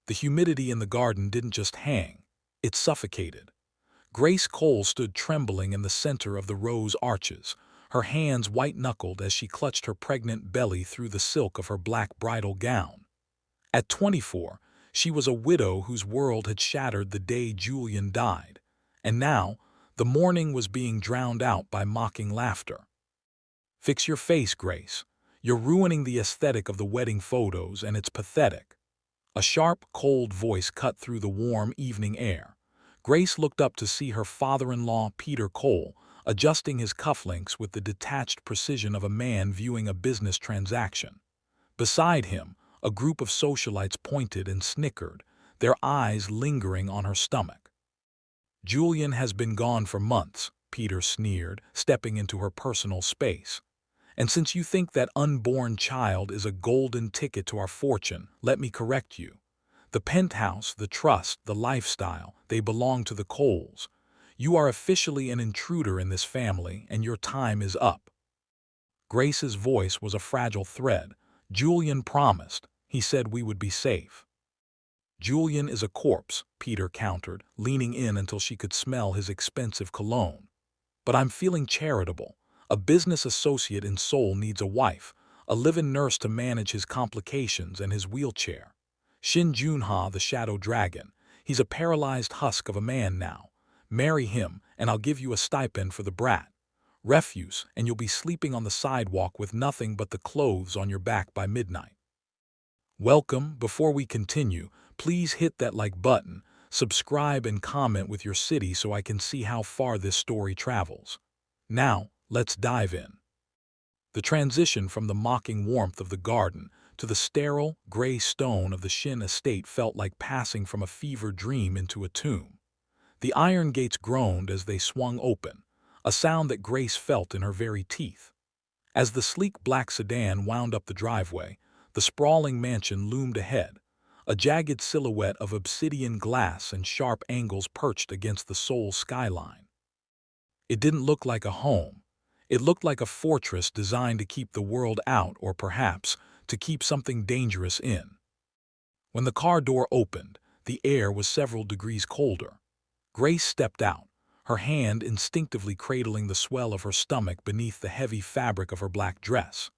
The humidity in the garden didn't just hang, it suffocated. Grace Cole stood trembling in the center of the rose arches, her hands white-knuckled as she clutched her pregnant belly through the silk of her black bridal gown. At 24, she was a widow whose world had shattered the day Julian died, and now the mourning was being drowned out by mocking laughter. "Fix your face, Grace. You're ruining the aesthetic of the wedding photos, and it's pathetic." A sharp, cold voice cut through the warm evening air. Grace looked up to see her father-in-law, Peter Cole, adjusting his cufflinks with the detached precision of a man viewing a business transaction. Beside him, a group of socialites pointed and snickered, their eyes lingering on her stomach. "Julian has been gone for months," Peter sneered, stepping into her personal space. "And since you think that unborn child is a golden ticket to our fortune, let me correct you. The penthouse, the trust, the lifestyle, they belong to the Coles. You are officially an intruder in this family, and your time is up." Grace's voice was a fragile thread. "Julian promised. He said we would be safe." "Julian is a corpse," Peter countered, leaning in until she could smell his expensive cologne. "But I'm feeling charitable. A business associate in Seoul needs a wife, a live-in nurse to manage his complications and his wheelchair. Shin Joon-Ha, the shadow dragon. He's a paralyzed husk of a man now. Marry him, and I'll give you a stipend for the brat. Refuse, and you'll be sleeping on the sidewalk with nothing but the clothes on your back by midnight." Welcome. Before we continue, please hit that like button, subscribe and comment with your city so I can see how far this story travels. Now, let's dive in. The transition from the mocking warmth of the garden to the sterile, gray stone of the Shin estate felt like passing from a fever dream into a tomb. The iron gates groaned as they swung open, a sound that Grace felt in her very teeth. As the sleek black sedan wound up the driveway, the sprawling mansion loomed ahead, a jagged silhouette of obsidian glass and sharp angles perched against the Seoul skyline. It didn't look like a home. It looked like a fortress designed to keep the world out, or perhaps to keep something dangerous in. When the car door opened, the air was several degrees colder. Grace stepped out, her hand instinctively cradling the swell of her stomach beneath the heavy fabric of her black dress.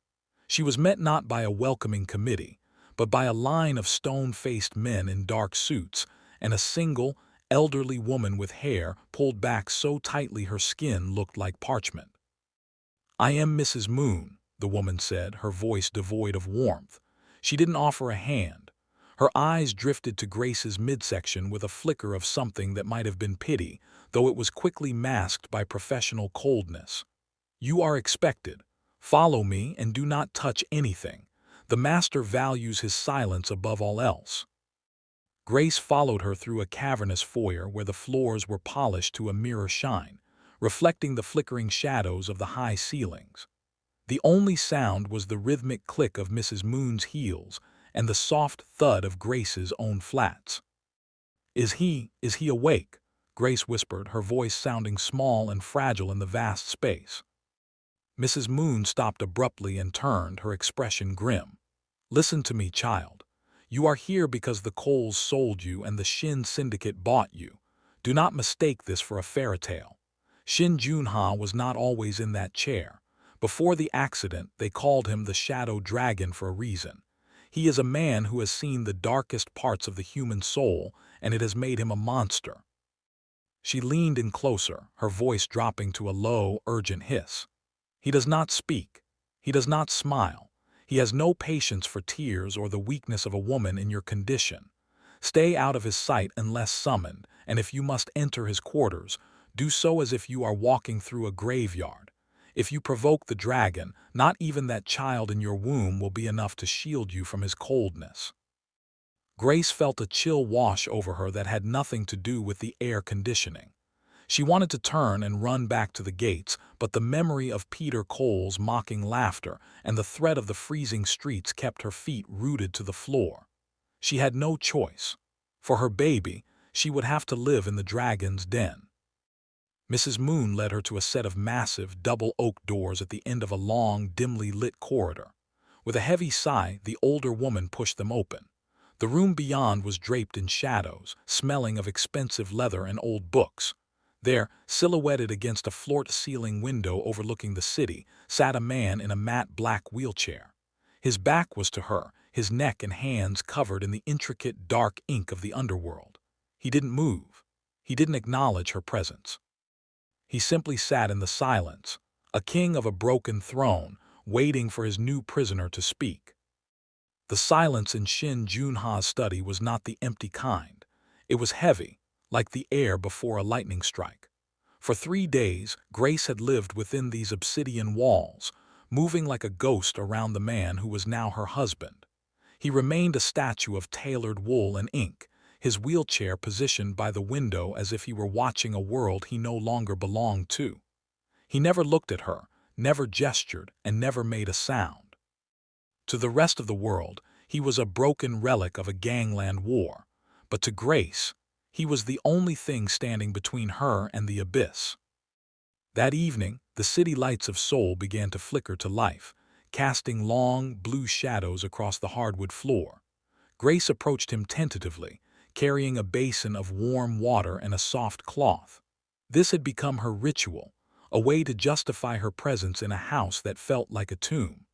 She was met not by a welcoming committee, but by a line of stone-faced men in dark suits and a single, elderly woman with hair pulled back so tightly her skin looked like parchment. "I am Mrs. Moon," the woman said, her voice devoid of warmth. She didn't offer a hand. Her eyes drifted to Grace's midsection with a flicker of something that might have been pity, though it was quickly masked by professional coldness. "You are expected. Follow me and do not touch anything. The master values his silence above all else." Grace followed her through a cavernous foyer where the floors were polished to a mirror shine, reflecting the flickering shadows of the high ceilings. The only sound was the rhythmic click of Mrs. Moon's heels and the soft thud of Grace's own flats. Is he awake?" Grace whispered, her voice sounding small and fragile in the vast space. Mrs. Moon stopped abruptly and turned, her expression grim. "Listen to me, child. You are here because the Coles sold you and the Shin syndicate bought you. Do not mistake this for a fairy tale. Shin Joon-Ha was not always in that chair. Before the accident, they called him the Shadow Dragon for a reason. He is a man who has seen the darkest parts of the human soul, and it has made him a monster." She leaned in closer, her voice dropping to a low, urgent hiss. "He does not speak. He does not smile. He has no patience for tears or the weakness of a woman in your condition. Stay out of his sight unless summoned, and if you must enter his quarters, do so as if you are walking through a graveyard. If you provoke the dragon, not even that child in your womb will be enough to shield you from his coldness." Grace felt a chill wash over her that had nothing to do with the air conditioning. She wanted to turn and run back to the gates, but the memory of Peter Cole's mocking laughter and the threat of the freezing streets kept her feet rooted to the floor. She had no choice. For her baby, she would have to live in the dragon's den. Mrs. Moon led her to a set of massive, double oak doors at the end of a long, dimly lit corridor. With a heavy sigh, the older woman pushed them open. The room beyond was draped in shadows, smelling of expensive leather and old books. There, silhouetted against a floor-to-ceiling window overlooking the city, sat a man in a matte black wheelchair. His back was to her, his neck and hands covered in the intricate dark ink of the underworld. He didn't move. He didn't acknowledge her presence. He simply sat in the silence, a king of a broken throne, waiting for his new prisoner to speak. The silence in Shin Joon-Ha's study was not the empty kind. It was heavy, like the air before a lightning strike. For 3 days, Grace had lived within these obsidian walls, moving like a ghost around the man who was now her husband. He remained a statue of tailored wool and ink, his wheelchair positioned by the window as if he were watching a world he no longer belonged to. He never looked at her, never gestured, and never made a sound. To the rest of the world, he was a broken relic of a gangland war, but to Grace, he was the only thing standing between her and the abyss. That evening, the city lights of Seoul began to flicker to life, casting long, blue shadows across the hardwood floor. Grace approached him tentatively, carrying a basin of warm water and a soft cloth. This had become her ritual, a way to justify her presence in a house that felt like a tomb.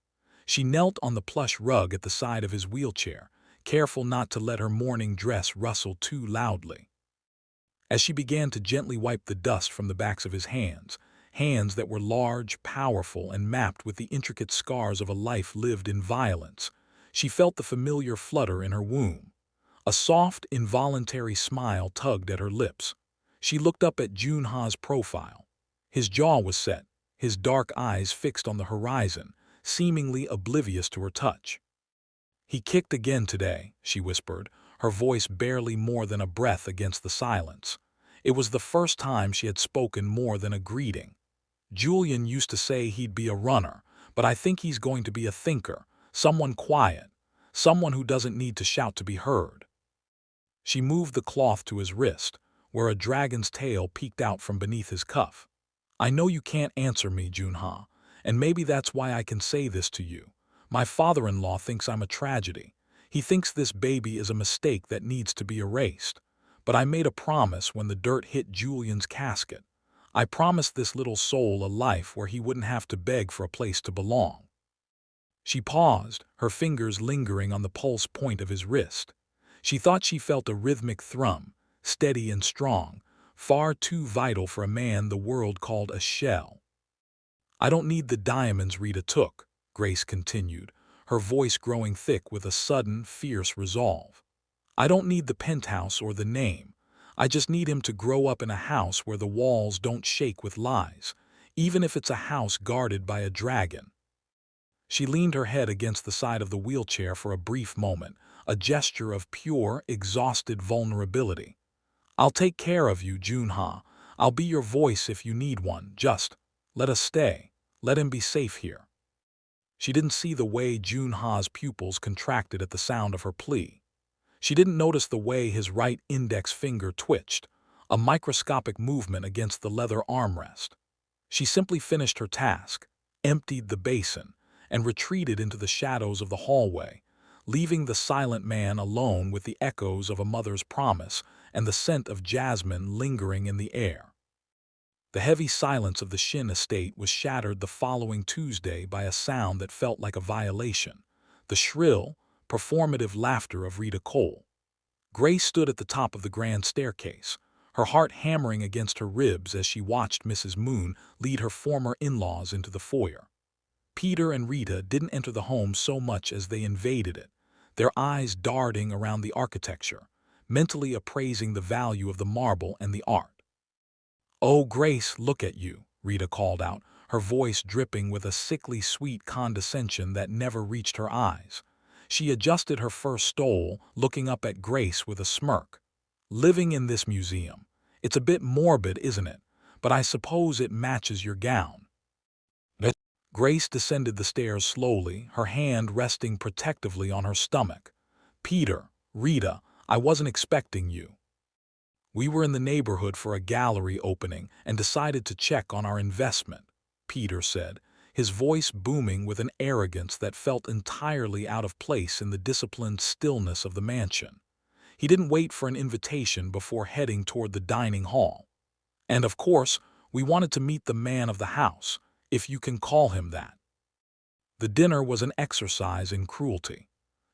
She knelt on the plush rug at the side of his wheelchair, careful not to let her morning dress rustle too loudly. As she began to gently wipe the dust from the backs of his hands, hands that were large, powerful, and mapped with the intricate scars of a life lived in violence, she felt the familiar flutter in her womb. A soft, involuntary smile tugged at her lips. She looked up at Joon-Ha's profile. His jaw was set, his dark eyes fixed on the horizon, seemingly oblivious to her touch. "He kicked again today," she whispered, her voice barely more than a breath against the silence. It was the first time she had spoken more than a greeting. "Julian used to say he'd be a runner, but I think he's going to be a thinker, someone quiet, someone who doesn't need to shout to be heard." She moved the cloth to his wrist, where a dragon's tail peeked out from beneath his cuff. "I know you can't answer me, Joon-Ha, and maybe that's why I can say this to you. My father-in-law thinks I'm a tragedy. He thinks this baby is a mistake that needs to be erased. But I made a promise when the dirt hit Julian's casket. I promised this little soul a life where he wouldn't have to beg for a place to belong." She paused, her fingers lingering on the pulse point of his wrist. She thought she felt a rhythmic thrum, steady and strong, far too vital for a man the world called a shell. "I don't need the diamonds Rita took," Grace continued, her voice growing thick with a sudden, fierce resolve. "I don't need the penthouse or the name. I just need him to grow up in a house where the walls don't shake with lies, even if it's a house guarded by a dragon." She leaned her head against the side of the wheelchair for a brief moment, a gesture of pure, exhausted vulnerability. "I'll take care of you, Joon-Ha. I'll be your voice if you need one. Just let us stay. Let him be safe here." She didn't see the way Joon-Ha's pupils contracted at the sound of her plea. She didn't notice the way his right index finger twitched, a microscopic movement against the leather armrest. She simply finished her task, emptied the basin, and retreated into the shadows of the hallway, leaving the silent man alone with the echoes of a mother's promise and the scent of jasmine lingering in the air. The heavy silence of the Shin estate was shattered the following Tuesday by a sound that felt like a violation: the shrill, performative laughter of Rita Cole. Grace stood at the top of the grand staircase, her heart hammering against her ribs as she watched Mrs. Moon lead her former in-laws into the foyer. Peter and Rita didn't enter the home so much as they invaded it, their eyes darting around the architecture, mentally appraising the value of the marble and the art. "Oh, Grace, look at you," Rita called out, her voice dripping with a sickly sweet condescension that never reached her eyes. She adjusted her fur stole, looking up at Grace with a smirk. "Living in this museum. It's a bit morbid, isn't it? But I suppose it matches your gown." Grace descended the stairs slowly, her hand resting protectively on her stomach. "Peter, Rita, I wasn't expecting you. We were in the neighborhood for a gallery opening and decided to check on our investment," Peter said, his voice booming with an arrogance that felt entirely out of place in the disciplined stillness of the mansion. He didn't wait for an invitation before heading toward the dining hall. And of course, we wanted to meet the man of the house, if you can call him that. The dinner was an exercise in cruelty.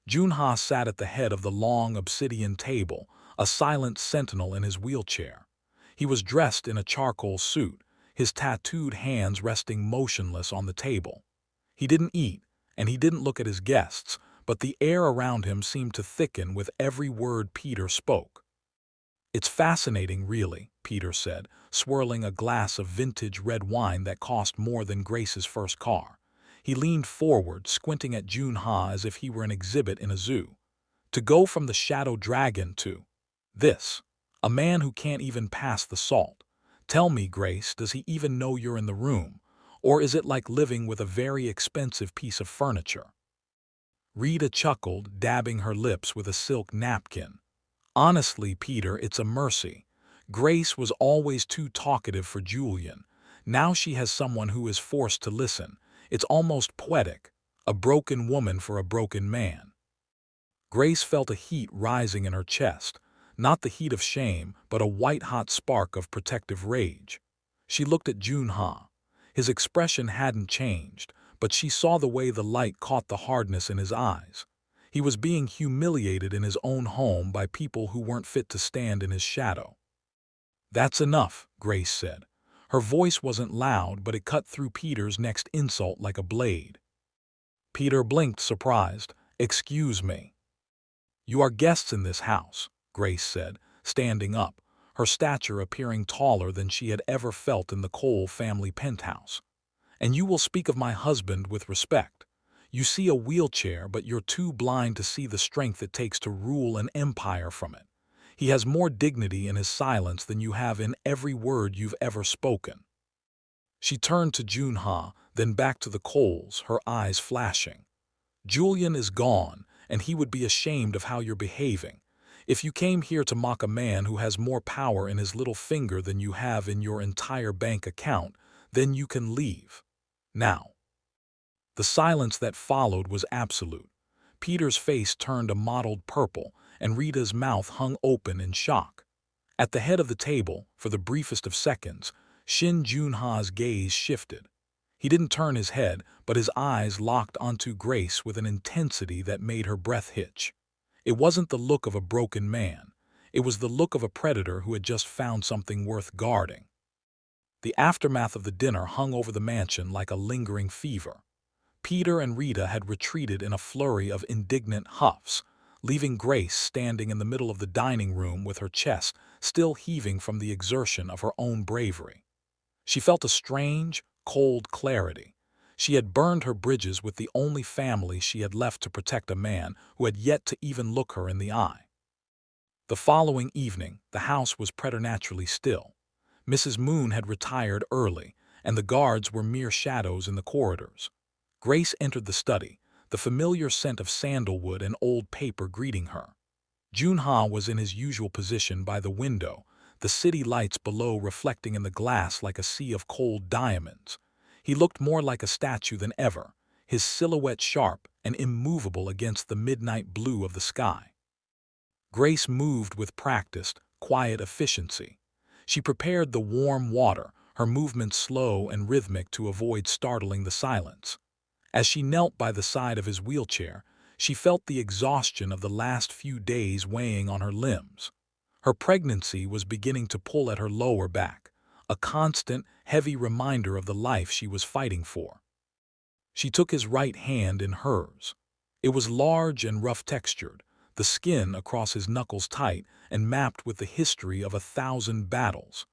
Joon-Ha sat at the head of the long obsidian table, a silent sentinel in his wheelchair. He was dressed in a charcoal suit, his tattooed hands resting motionless on the table. He didn't eat, and he didn't look at his guests, but the air around him seemed to thicken with every word Peter spoke. "It's fascinating, really," Peter said, swirling a glass of vintage red wine that cost more than Grace's first car. He leaned forward, squinting at Joon-Ha as if he were an exhibit in a zoo. To go from the shadow dragon to this, a man who can't even pass the salt. Tell me, Grace, does he even know you're in the room? Or is it like living with a very expensive piece of furniture? Rita chuckled, dabbing her lips with a silk napkin. Honestly, Peter, it's a mercy. Grace was always too talkative for Julian. Now she has someone who is forced to listen. It's almost poetic, a broken woman for a broken man. Grace felt a heat rising in her chest, not the heat of shame, but a white-hot spark of protective rage. She looked at Joon-Ha. His expression hadn't changed, but she saw the way the light caught the hardness in his eyes. He was being humiliated in his own home by people who weren't fit to stand in his shadow. "That's enough," Grace said. Her voice wasn't loud, but it cut through Peter's next insult like a blade. Peter blinked, surprised. "Excuse me." "You are guests in this house," Grace said, standing up, her stature appearing taller than she had ever felt in the Cole family penthouse. "And you will speak of my husband with respect. You see a wheelchair, but you're too blind to see the strength it takes to rule an empire from it. He has more dignity in his silence than you have in every word you've ever spoken." She turned to Joon-Ha, then back to the Coles, her eyes flashing. "Julian is gone, and he would be ashamed of how you're behaving. If you came here to mock a man who has more power in his little finger than you have in your entire bank account, then you can leave. Now." The silence that followed was absolute. Peter's face turned a mottled purple, and Rita's mouth hung open in shock. At the head of the table, for the briefest of seconds, Shin Joon-Ha's gaze shifted. He didn't turn his head, but his eyes locked onto Grace with an intensity that made her breath hitch. It wasn't the look of a broken man. It was the look of a predator who had just found something worth guarding. The aftermath of the dinner hung over the mansion like a lingering fever. Peter and Rita had retreated in a flurry of indignant huffs, leaving Grace standing in the middle of the dining room with her chest still heaving from the exertion of her own bravery. She felt a strange, cold clarity. She had burned her bridges with the only family she had left to protect a man who had yet to even look her in the eye. The following evening, the house was preternaturally still. Mrs. Moon had retired early, and the guards were mere shadows in the corridors. Grace entered the study, the familiar scent of sandalwood and old paper greeting her. Joon-Ha was in his usual position by the window, the city lights below reflecting in the glass like a sea of cold diamonds. He looked more like a statue than ever, his silhouette sharp and immovable against the midnight blue of the sky. Grace moved with practiced, quiet efficiency. She prepared the warm water, her movements slow and rhythmic to avoid startling the silence. As she knelt by the side of his wheelchair, she felt the exhaustion of the last few days weighing on her limbs. Her pregnancy was beginning to pull at her lower back, a constant, heavy reminder of the life she was fighting for. She took his right hand in hers. It was large and rough-textured, the skin across his knuckles tight and mapped with the history of 1,000 battles.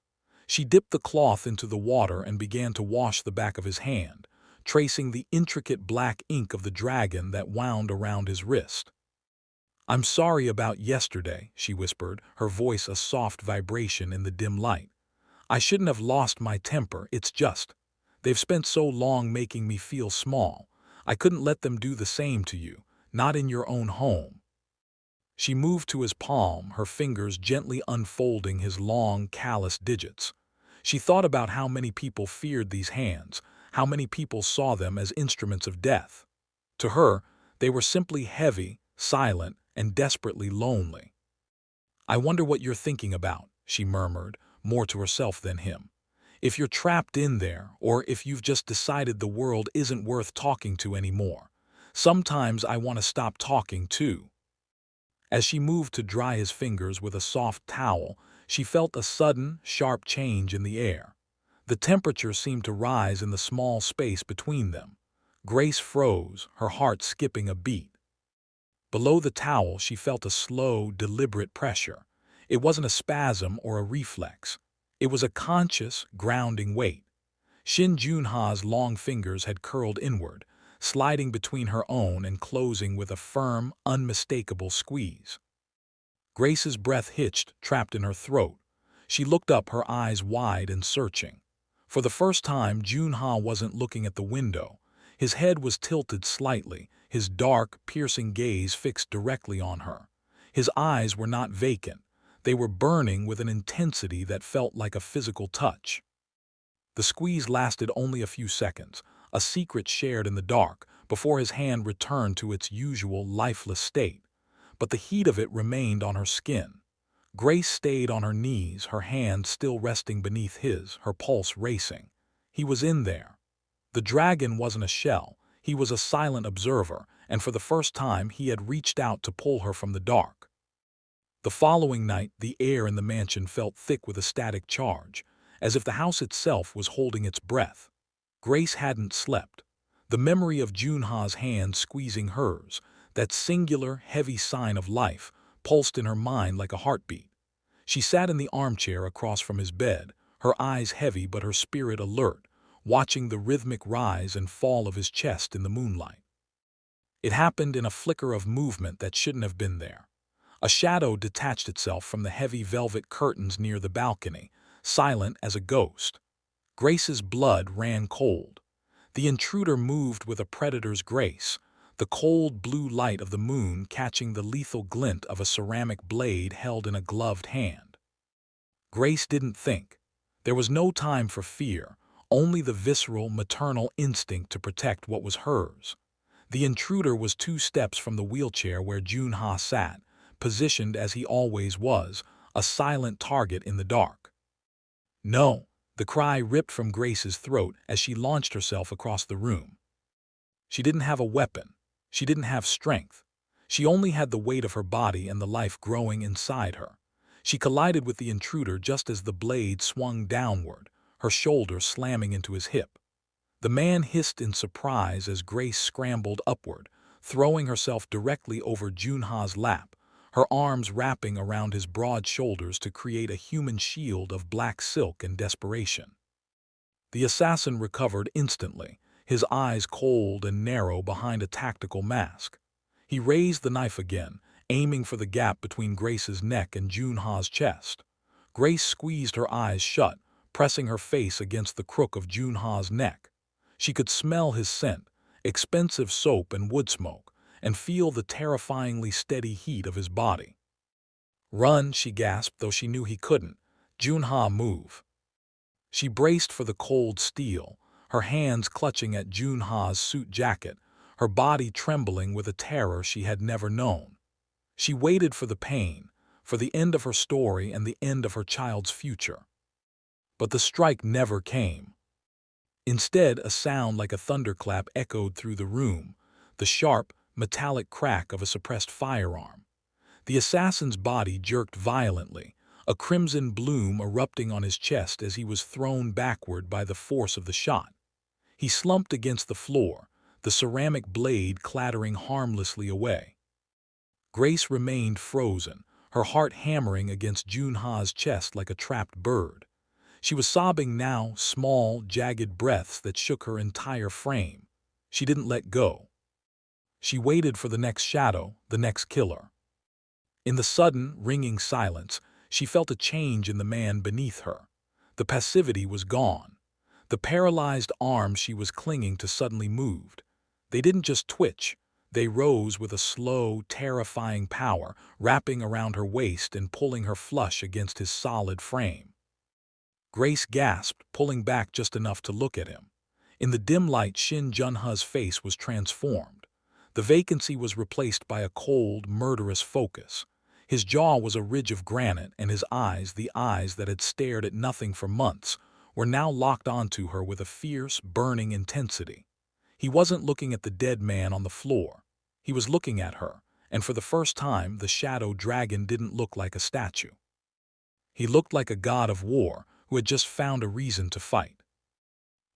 She dipped the cloth into the water and began to wash the back of his hand, tracing the intricate black ink of the dragon that wound around his wrist. "I'm sorry about yesterday," she whispered, her voice a soft vibration in the dim light. "I shouldn't have lost my temper, it's just. They've spent so long making me feel small. I couldn't let them do the same to you, not in your own home." She moved to his palm, her fingers gently unfolding his long, callous digits. She thought about how many people feared these hands, how many people saw them as instruments of death. To her, they were simply heavy, silent, and desperately lonely. "I wonder what you're thinking about," she murmured, more to herself than him. "If you're trapped in there, or if you've just decided the world isn't worth talking to anymore. Sometimes I want to stop talking, too." As she moved to dry his fingers with a soft towel, she felt a sudden, sharp change in the air. The temperature seemed to rise in the small space between them. Grace froze, her heart skipping a beat. Below the towel, she felt a slow, deliberate pressure. It wasn't a spasm or a reflex. It was a conscious, grounding weight. Shin Joon-Ha's long fingers had curled inward, sliding between her own and closing with a firm, unmistakable squeeze. Grace's breath hitched, trapped in her throat. She looked up, her eyes wide and searching. For the first time, Joon-Ha wasn't looking at the window. His head was tilted slightly, his dark, piercing gaze fixed directly on her. His eyes were not vacant. They were burning with an intensity that felt like a physical touch. The squeeze lasted only a few seconds, a secret shared in the dark, before his hand returned to its usual lifeless state. But the heat of it remained on her skin. Grace stayed on her knees, her hand still resting beneath his, her pulse racing. He was in there. The dragon wasn't a shell. He was a silent observer, and for the first time he had reached out to pull her from the dark. The following night, the air in the mansion felt thick with a static charge, as if the house itself was holding its breath. Grace hadn't slept. The memory of Joon-Ha's hand squeezing hers, that singular, heavy sign of life, pulsed in her mind like a heartbeat. She sat in the armchair across from his bed, her eyes heavy but her spirit alert, watching the rhythmic rise and fall of his chest in the moonlight. It happened in a flicker of movement that shouldn't have been there. A shadow detached itself from the heavy velvet curtains near the balcony, silent as a ghost. Grace's blood ran cold. The intruder moved with a predator's grace, the cold blue light of the moon catching the lethal glint of a ceramic blade held in a gloved hand. Grace didn't think. There was no time for fear, only the visceral, maternal instinct to protect what was hers. The intruder was 2 steps from the wheelchair where Joon-Ha sat, positioned as he always was, a silent target in the dark. "No!" The cry ripped from Grace's throat as she launched herself across the room. She didn't have a weapon. She didn't have strength. She only had the weight of her body and the life growing inside her. She collided with the intruder just as the blade swung downward, her shoulder slamming into his hip. The man hissed in surprise as Grace scrambled upward, throwing herself directly over Joon-Ha's lap, her arms wrapping around his broad shoulders to create a human shield of black silk and desperation. The assassin recovered instantly, his eyes cold and narrow behind a tactical mask. He raised the knife again, aiming for the gap between Grace's neck and Joon-Ha's chest. Grace squeezed her eyes shut, pressing her face against the crook of Joon-Ha's neck. She could smell his scent, expensive soap and wood smoke, and feel the terrifyingly steady heat of his body. "Run," she gasped, though she knew he couldn't. "Joon-Ha, move." She braced for the cold steel, her hands clutching at Joon-Ha's suit jacket, her body trembling with a terror she had never known. She waited for the pain, for the end of her story and the end of her child's future. But the strike never came. Instead, a sound like a thunderclap echoed through the room, the sharp, metallic crack of a suppressed firearm. The assassin's body jerked violently, a crimson bloom erupting on his chest as he was thrown backward by the force of the shot. He slumped against the floor, the ceramic blade clattering harmlessly away. Grace remained frozen, her heart hammering against Joon-Ha's chest like a trapped bird. She was sobbing now, small, jagged breaths that shook her entire frame. She didn't let go. She waited for the next shadow, the next killer. In the sudden, ringing silence, she felt a change in the man beneath her. The passivity was gone. The paralyzed arms she was clinging to suddenly moved. They didn't just twitch. They rose with a slow, terrifying power, wrapping around her waist and pulling her flush against his solid frame. Grace gasped, pulling back just enough to look at him. In the dim light, Shin Joon-Ha's face was transformed. The vacancy was replaced by a cold, murderous focus. His jaw was a ridge of granite, and his eyes, the eyes that had stared at nothing for months, were now locked onto her with a fierce, burning intensity. He wasn't looking at the dead man on the floor. He was looking at her, and for the first time, the shadow dragon didn't look like a statue. He looked like a god of war who had just found a reason to fight.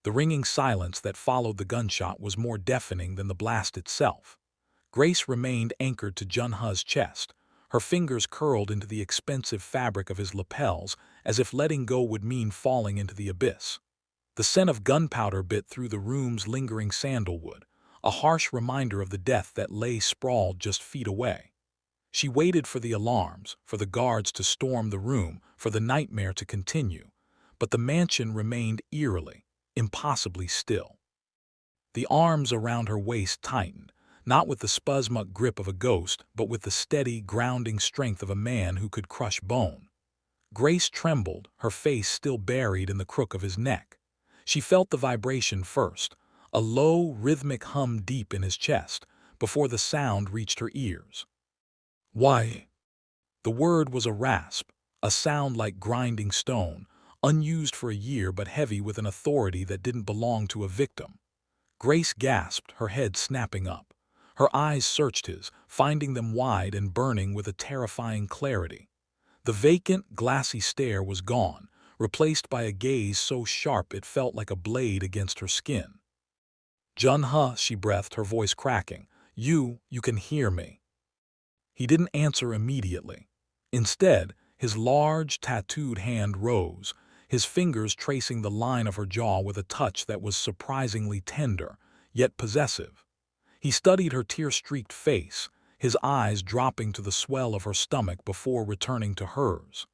The ringing silence that followed the gunshot was more deafening than the blast itself. Grace remained anchored to Joon-Ha's chest, her fingers curled into the expensive fabric of his lapels, as if letting go would mean falling into the abyss. The scent of gunpowder bit through the room's lingering sandalwood, a harsh reminder of the death that lay sprawled just feet away. She waited for the alarms, for the guards to storm the room, for the nightmare to continue, but the mansion remained eerily, impossibly still. The arms around her waist tightened, not with the spasmodic grip of a ghost, but with the steady, grounding strength of a man who could crush bone. Grace trembled, her face still buried in the crook of his neck. She felt the vibration first, a low, rhythmic hum deep in his chest, before the sound reached her ears. "Why?" The word was a rasp, a sound like grinding stone, unused for a year but heavy with an authority that didn't belong to a victim. Grace gasped, her head snapping up. Her eyes searched his, finding them wide and burning with a terrifying clarity. The vacant, glassy stare was gone, replaced by a gaze so sharp it felt like a blade against her skin. "Joon-Ha," she breathed, her voice cracking. You can hear me." He didn't answer immediately. Instead, his large, tattooed hand rose, his fingers tracing the line of her jaw with a touch that was surprisingly tender, yet possessive. He studied her tear-streaked face, his eyes dropping to the swell of her stomach before returning to hers.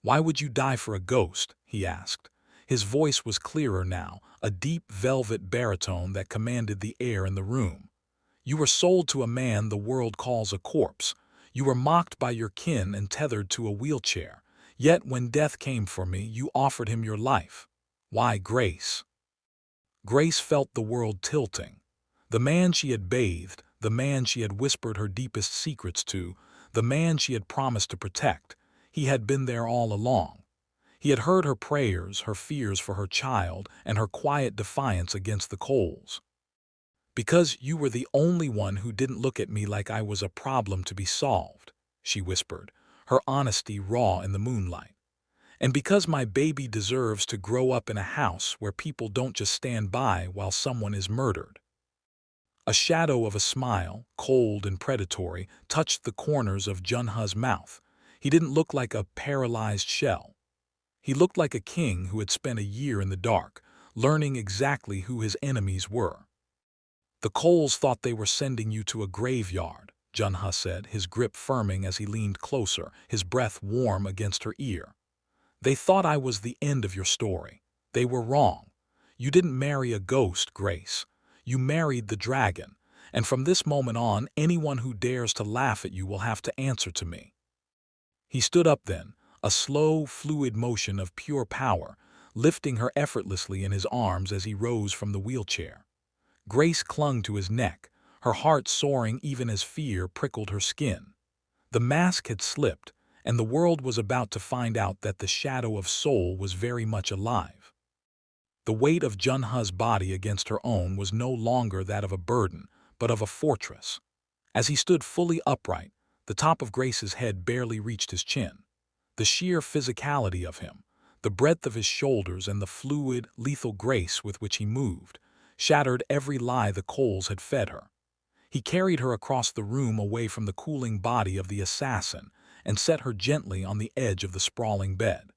"Why would you die for a ghost?" he asked. His voice was clearer now, a deep velvet baritone that commanded the air in the room. "You were sold to a man the world calls a corpse. You were mocked by your kin and tethered to a wheelchair. Yet when death came for me, you offered him your life. Why, Grace?" Grace felt the world tilting. The man she had bathed, the man she had whispered her deepest secrets to, the man she had promised to protect, he had been there all along. He had heard her prayers, her fears for her child, and her quiet defiance against the Coles. "Because you were the only one who didn't look at me like I was a problem to be solved," she whispered, her honesty raw in the moonlight. "And because my baby deserves to grow up in a house where people don't just stand by while someone is murdered." A shadow of a smile, cold and predatory, touched the corners of Joon-Ha's mouth. He didn't look like a paralyzed shell. He looked like a king who had spent a year in the dark, learning exactly who his enemies were. "The Coles thought they were sending you to a graveyard," Joon-Ha said, his grip firming as he leaned closer, his breath warm against her ear. "They thought I was the end of your story. They were wrong. You didn't marry a ghost, Grace. You married the dragon, and from this moment on, anyone who dares to laugh at you will have to answer to me." He stood up then, a slow, fluid motion of pure power, lifting her effortlessly in his arms as he rose from the wheelchair. Grace clung to his neck, her heart soaring even as fear prickled her skin. The mask had slipped, and the world was about to find out that the shadow of soul was very much alive. The weight of Joon-Ha's body against her own was no longer that of a burden, but of a fortress. As he stood fully upright, the top of Grace's head barely reached his chin. The sheer physicality of him, the breadth of his shoulders and the fluid, lethal grace with which he moved, shattered every lie the Coles had fed her. He carried her across the room away from the cooling body of the assassin and set her gently on the edge of the sprawling bed.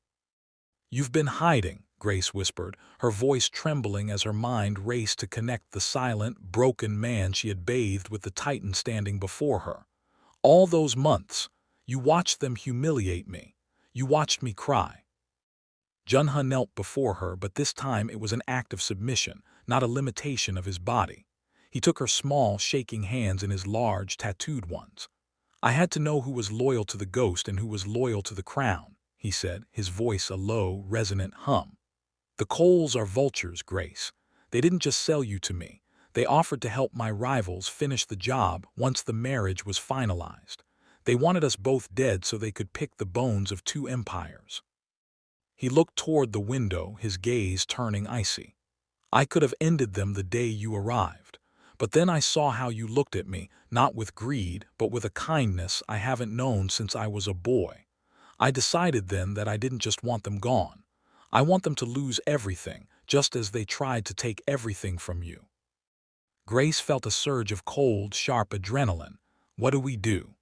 "You've been hiding," Grace whispered, her voice trembling as her mind raced to connect the silent, broken man she had bathed with the titan standing before her. "All those months, you watched them humiliate me. You watched me cry." Joon-Ha knelt before her, but this time it was an act of submission, not a limitation of his body. He took her small, shaking hands in his large, tattooed ones. "I had to know who was loyal to the ghost and who was loyal to the crown," he said, his voice a low, resonant hum. "The Coles are vultures, Grace. They didn't just sell you to me. They offered to help my rivals finish the job once the marriage was finalized. They wanted us both dead so they could pick the bones of two empires." He looked toward the window, his gaze turning icy. "I could have ended them the day you arrived. But then I saw how you looked at me, not with greed, but with a kindness I haven't known since I was a boy. I decided then that I didn't just want them gone. I want them to lose everything, just as they tried to take everything from you." Grace felt a surge of cold, sharp adrenaline. "What do we do?"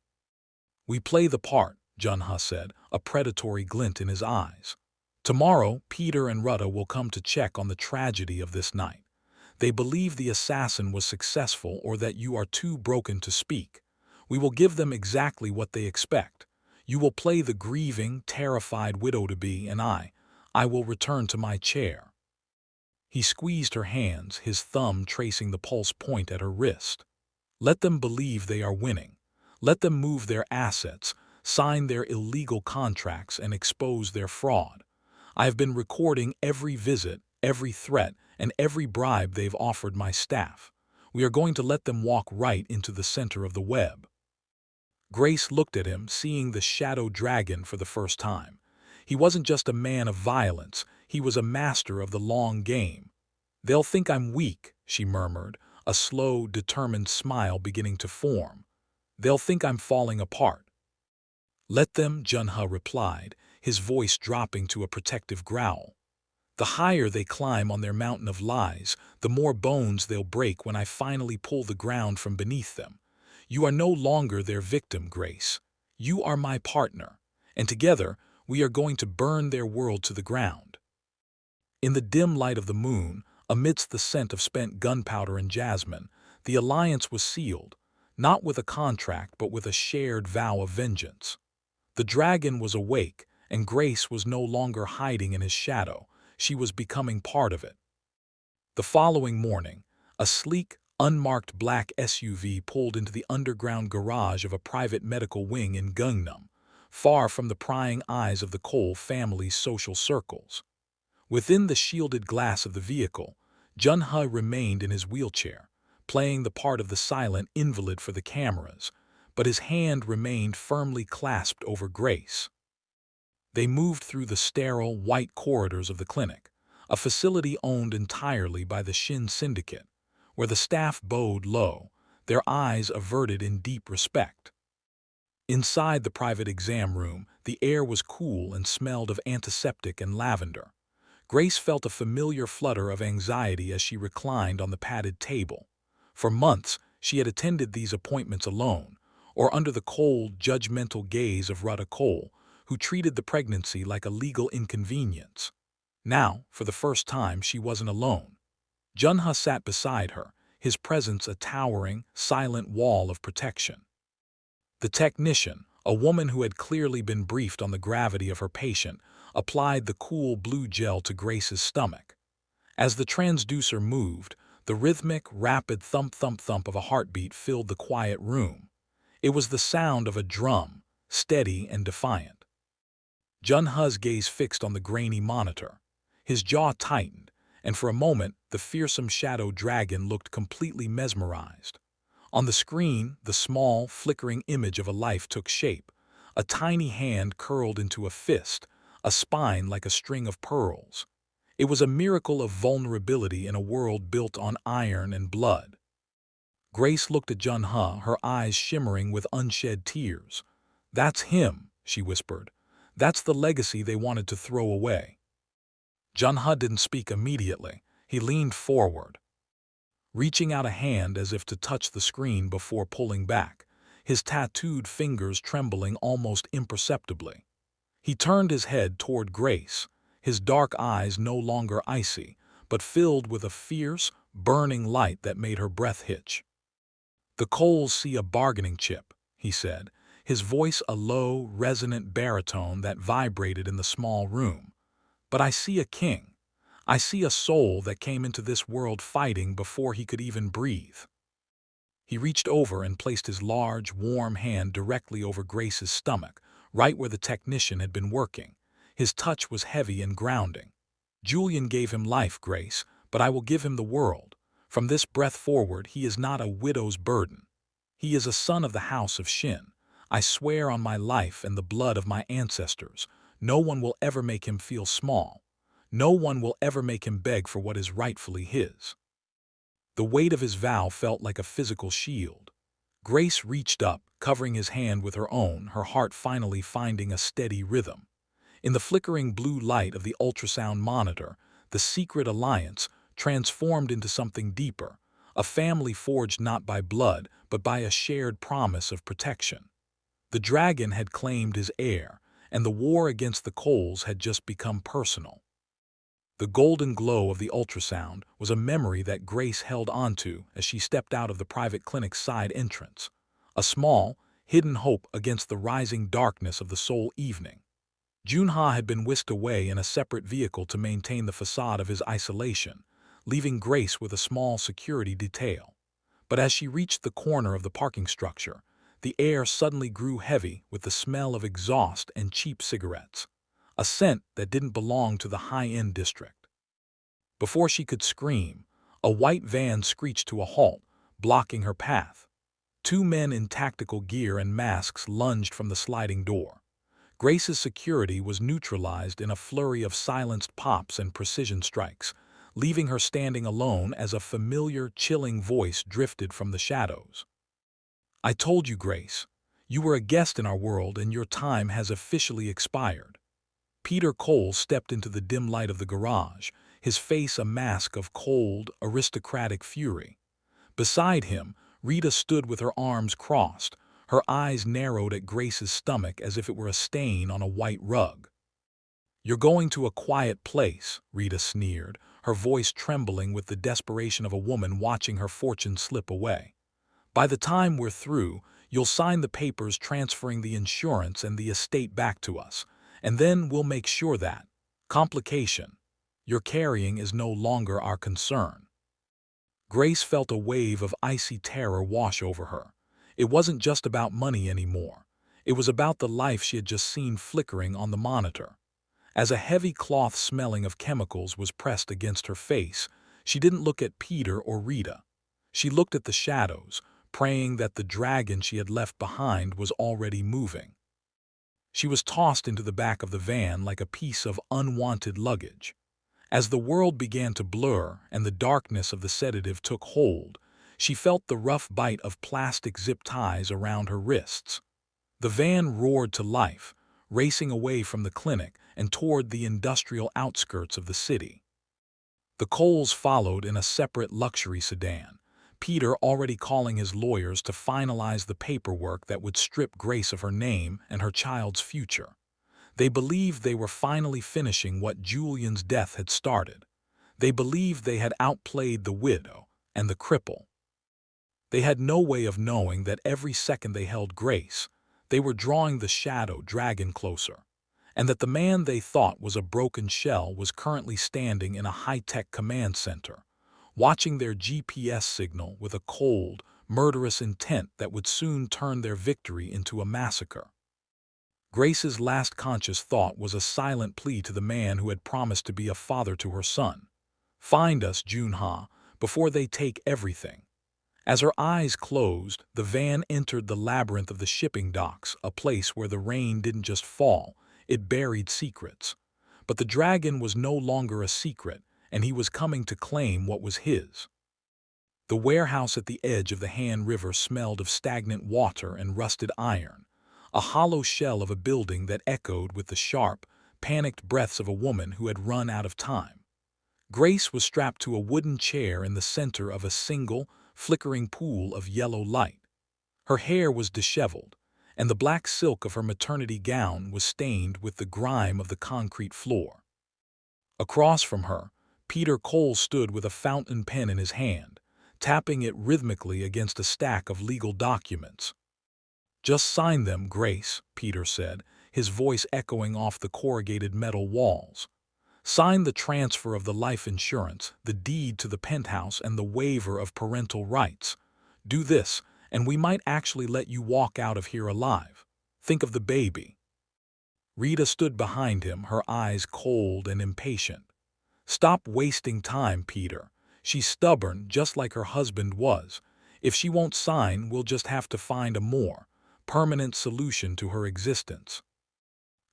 "We play the part," Joon-Ha said, a predatory glint in his eyes. "Tomorrow, Peter and Rutta will come to check on the tragedy of this night. They believe the assassin was successful or that you are too broken to speak. We will give them exactly what they expect. You will play the grieving, terrified widow-to-be, and I will return to my chair." He squeezed her hands, his thumb tracing the pulse point at her wrist. "Let them believe they are winning. Let them move their assets, sign their illegal contracts, and expose their fraud. I have been recording every visit, every threat, and every bribe they've offered my staff. We are going to let them walk right into the center of the web." Grace looked at him, seeing the shadow dragon for the first time. He wasn't just a man of violence, he was a master of the long game. "They'll think I'm weak," she murmured, a slow, determined smile beginning to form. "They'll think I'm falling apart." "Let them," Joon-Ha replied, his voice dropping to a protective growl. "The higher they climb on their mountain of lies, the more bones they'll break when I finally pull the ground from beneath them. You are no longer their victim, Grace. You are my partner, and together we are going to burn their world to the ground." In the dim light of the moon, amidst the scent of spent gunpowder and jasmine, the alliance was sealed, not with a contract but with a shared vow of vengeance. The dragon was awake, and Grace was no longer hiding in his shadow. She was becoming part of it. The following morning, a sleek, unmarked black SUV pulled into the underground garage of a private medical wing in Gangnam, far from the prying eyes of the Cole family's social circles. Within the shielded glass of the vehicle, Joon-Ha remained in his wheelchair, playing the part of the silent invalid for the cameras, but his hand remained firmly clasped over Grace. They moved through the sterile, white corridors of the clinic, a facility owned entirely by the Shin Syndicate, where the staff bowed low, their eyes averted in deep respect. Inside the private exam room, the air was cool and smelled of antiseptic and lavender. Grace felt a familiar flutter of anxiety as she reclined on the padded table. For months, she had attended these appointments alone, or under the cold, judgmental gaze of Rutta Cole, who treated the pregnancy like a legal inconvenience. Now, for the first time, she wasn't alone. Joon-Ha sat beside her, his presence a towering, silent wall of protection. The technician, a woman who had clearly been briefed on the gravity of her patient, applied the cool blue gel to Grace's stomach. As the transducer moved, the rhythmic, rapid thump-thump-thump of a heartbeat filled the quiet room. It was the sound of a drum, steady and defiant. Joon-Ha's gaze fixed on the grainy monitor. His jaw tightened, and for a moment the fearsome shadow dragon looked completely mesmerized. On the screen, the small, flickering image of a life took shape. A tiny hand curled into a fist, a spine like a string of pearls. It was a miracle of vulnerability in a world built on iron and blood. Grace looked at Joon-Ha, her eyes shimmering with unshed tears. "That's him," she whispered. "That's the legacy they wanted to throw away." Joon-Ha didn't speak immediately. He leaned forward, reaching out a hand as if to touch the screen before pulling back, his tattooed fingers trembling almost imperceptibly. He turned his head toward Grace, his dark eyes no longer icy, but filled with a fierce, burning light that made her breath hitch. "The Coles see a bargaining chip," he said, his voice a low, resonant baritone that vibrated in the small room. "But I see a king. I see a soul that came into this world fighting before he could even breathe." He reached over and placed his large, warm hand directly over Grace's stomach, right where the technician had been working. His touch was heavy and grounding. "Julian gave him life, Grace, but I will give him the world. From this breath forward, he is not a widow's burden. He is a son of the house of Shin. I swear on my life and the blood of my ancestors, no one will ever make him feel small. No one will ever make him beg for what is rightfully his. The weight of his vow felt like a physical shield. Grace reached up, covering his hand with her own, her heart finally finding a steady rhythm. In the flickering blue light of the ultrasound monitor, the secret alliance transformed into something deeper, a family forged not by blood, but by a shared promise of protection. The dragon had claimed his heir, and the war against the Coles had just become personal. The golden glow of the ultrasound was a memory that Grace held onto as she stepped out of the private clinic's side entrance, a small, hidden hope against the rising darkness of the Seoul evening. Joon-Ha had been whisked away in a separate vehicle to maintain the facade of his isolation, leaving Grace with a small security detail. But as she reached the corner of the parking structure, the air suddenly grew heavy with the smell of exhaust and cheap cigarettes, a scent that didn't belong to the high-end district. Before she could scream, a white van screeched to a halt, blocking her path. Two men in tactical gear and masks lunged from the sliding door. Grace's security was neutralized in a flurry of silenced pops and precision strikes, leaving her standing alone as a familiar, chilling voice drifted from the shadows. I told you, Grace. You were a guest in our world and your time has officially expired. Peter Cole stepped into the dim light of the garage, his face a mask of cold, aristocratic fury. Beside him, Rita stood with her arms crossed, her eyes narrowed at Grace's stomach as if it were a stain on a white rug. You're going to a quiet place, Rita sneered, her voice trembling with the desperation of a woman watching her fortune slip away. By the time we're through, you'll sign the papers transferring the insurance and the estate back to us, and then we'll make sure that, complication, you're carrying is no longer our concern. Grace felt a wave of icy terror wash over her. It wasn't just about money anymore. It was about the life she had just seen flickering on the monitor. As a heavy cloth smelling of chemicals was pressed against her face, she didn't look at Peter or Rita. She looked at the shadows, praying that the dragon she had left behind was already moving. She was tossed into the back of the van like a piece of unwanted luggage. As the world began to blur and the darkness of the sedative took hold, she felt the rough bite of plastic zip ties around her wrists. The van roared to life, racing away from the clinic and toward the industrial outskirts of the city. The Coles followed in a separate luxury sedan, Peter already calling his lawyers to finalize the paperwork that would strip Grace of her name and her child's future. They believed they were finally finishing what Julian's death had started. They believed they had outplayed the widow and the cripple. They had no way of knowing that every second they held Grace, they were drawing the shadow dragon closer, and that the man they thought was a broken shell was currently standing in a high-tech command center, watching their GPS signal with a cold, murderous intent that would soon turn their victory into a massacre. Grace's last conscious thought was a silent plea to the man who had promised to be a father to her son. Find us, Joon-Ha, before they take everything. As her eyes closed, the van entered the labyrinth of the shipping docks, a place where the rain didn't just fall, it buried secrets. But the dragon was no longer a secret, and he was coming to claim what was his. The warehouse at the edge of the Han River smelled of stagnant water and rusted iron, a hollow shell of a building that echoed with the sharp, panicked breaths of a woman who had run out of time. Grace was strapped to a wooden chair in the center of a single, flickering pool of yellow light. Her hair was disheveled, and the black silk of her maternity gown was stained with the grime of the concrete floor. Across from her, Peter Cole stood with a fountain pen in his hand, tapping it rhythmically against a stack of legal documents. Just sign them, Grace, Peter said, his voice echoing off the corrugated metal walls. Sign the transfer of the life insurance, the deed to the penthouse, and the waiver of parental rights. Do this, and we might actually let you walk out of here alive. Think of the baby. Rita stood behind him, her eyes cold and impatient. Stop wasting time, Peter. She's stubborn, just like her husband was. If she won't sign, we'll just have to find a more permanent solution to her existence.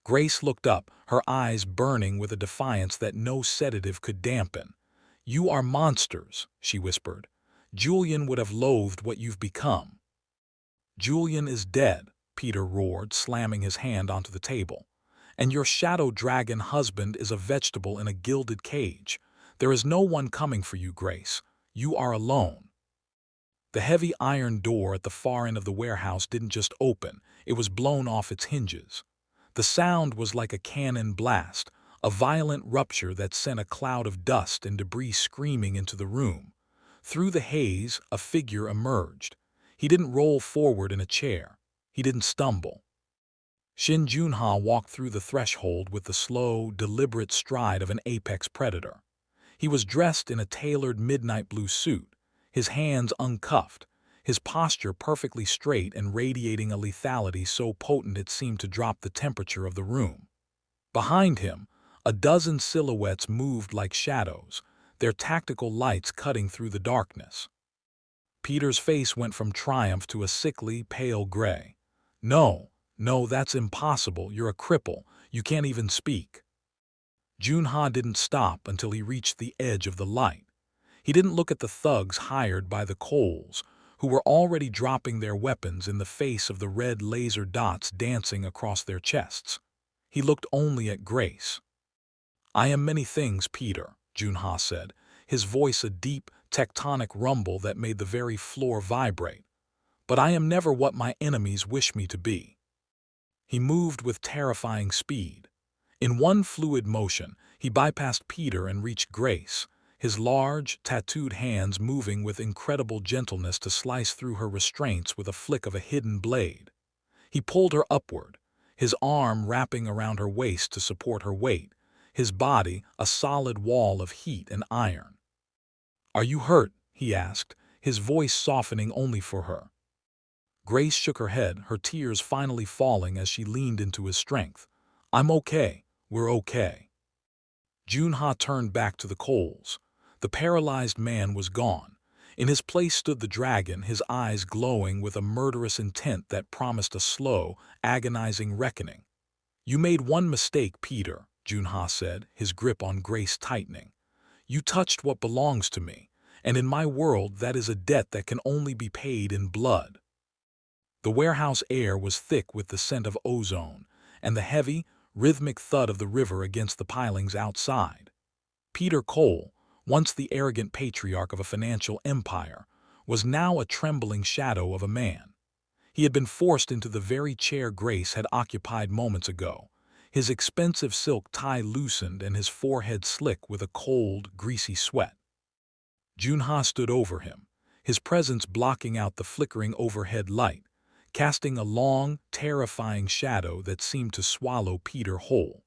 Grace looked up, her eyes burning with a defiance that no sedative could dampen. "You are monsters," she whispered. "Julian would have loathed what you've become." "Julian is dead," Peter roared, slamming his hand onto the table. "And your shadow dragon husband is a vegetable in a gilded cage. There is no one coming for you, Grace. You are alone." The heavy iron door at the far end of the warehouse didn't just open, it was blown off its hinges. The sound was like a cannon blast, a violent rupture that sent a cloud of dust and debris screaming into the room. Through the haze, a figure emerged. He didn't roll forward in a chair. He didn't stumble. Shin Joon-Ha walked through the threshold with the slow, deliberate stride of an apex predator. He was dressed in a tailored midnight blue suit, his hands uncuffed, his posture perfectly straight and radiating a lethality so potent it seemed to drop the temperature of the room. Behind him, a dozen silhouettes moved like shadows, their tactical lights cutting through the darkness. Peter's face went from triumph to a sickly, pale gray. "No, no, that's impossible. You're a cripple. You can't even speak." Joon-Ha didn't stop until he reached the edge of the light. He didn't look at the thugs hired by the Coles, who were already dropping their weapons in the face of the red laser dots dancing across their chests. He looked only at Grace. "I am many things, Peter," Joon-Ha said, his voice a deep, tectonic rumble that made the very floor vibrate. "But I am never what my enemies wish me to be." He moved with terrifying speed. In one fluid motion, he bypassed Peter and reached Grace, his large, tattooed hands moving with incredible gentleness to slice through her restraints with a flick of a hidden blade. He pulled her upward, his arm wrapping around her waist to support her weight, his body a solid wall of heat and iron. "Are you hurt?" he asked, his voice softening only for her. Grace shook her head, her tears finally falling as she leaned into his strength. "I'm okay. We're okay." Joon-Ha turned back to the Coles. The paralyzed man was gone. In his place stood the dragon, his eyes glowing with a murderous intent that promised a slow, agonizing reckoning. "You made one mistake, Peter," Joon-Ha said, his grip on Grace tightening. "You touched what belongs to me, and in my world that is a debt that can only be paid in blood." The warehouse air was thick with the scent of ozone, and the heavy, rhythmic thud of the river against the pilings outside. Peter Cole, once the arrogant patriarch of a financial empire, was now a trembling shadow of a man. He had been forced into the very chair Grace had occupied moments ago, his expensive silk tie loosened and his forehead slick with a cold, greasy sweat. Joon-Ha stood over him, his presence blocking out the flickering overhead light, casting a long, terrifying shadow that seemed to swallow Peter whole.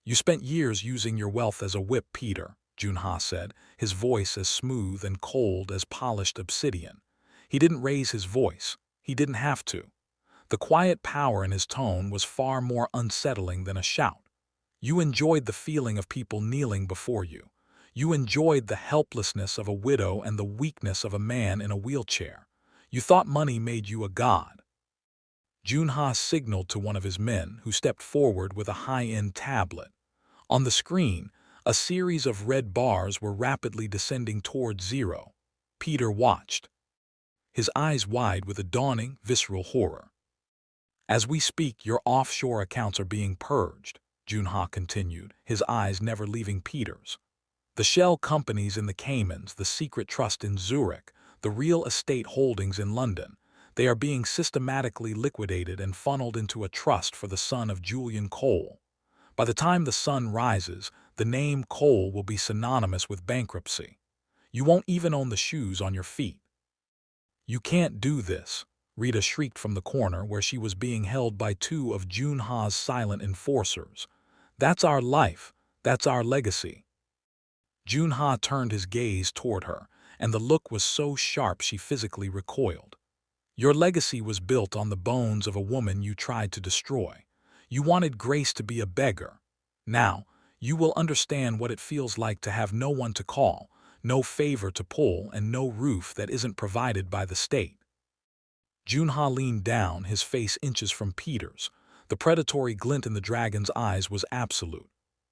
"You spent years using your wealth as a whip, Peter," Joon-Ha said, his voice as smooth and cold as polished obsidian. He didn't raise his voice. He didn't have to. The quiet power in his tone was far more unsettling than a shout. "You enjoyed the feeling of people kneeling before you. You enjoyed the helplessness of a widow and the weakness of a man in a wheelchair. You thought money made you a god." Joon-Ha signaled to one of his men, who stepped forward with a high-end tablet. On the screen, a series of red bars were rapidly descending toward zero. Peter watched, his eyes wide with a dawning, visceral horror. "As we speak, your offshore accounts are being purged," Joon-Ha continued, his eyes never leaving Peter's. "The shell companies in the Caymans, the secret trust in Zurich, the real estate holdings in London, they are being systematically liquidated and funneled into a trust for the son of Julian Cole. By the time the sun rises, the name Cole will be synonymous with bankruptcy. You won't even own the shoes on your feet." "You can't do this," Rita shrieked from the corner where she was being held by two of Joon-Ha's silent enforcers. "That's our life. That's our legacy." Joon-Ha turned his gaze toward her, and the look was so sharp she physically recoiled. "Your legacy was built on the bones of a woman you tried to destroy. You wanted Grace to be a beggar. Now, You will understand what it feels like to have no one to call, no favor to pull, and no roof that isn't provided by the state. Joon-Ha leaned down, his face inches from Peter's. The predatory glint in the dragon's eyes was absolute.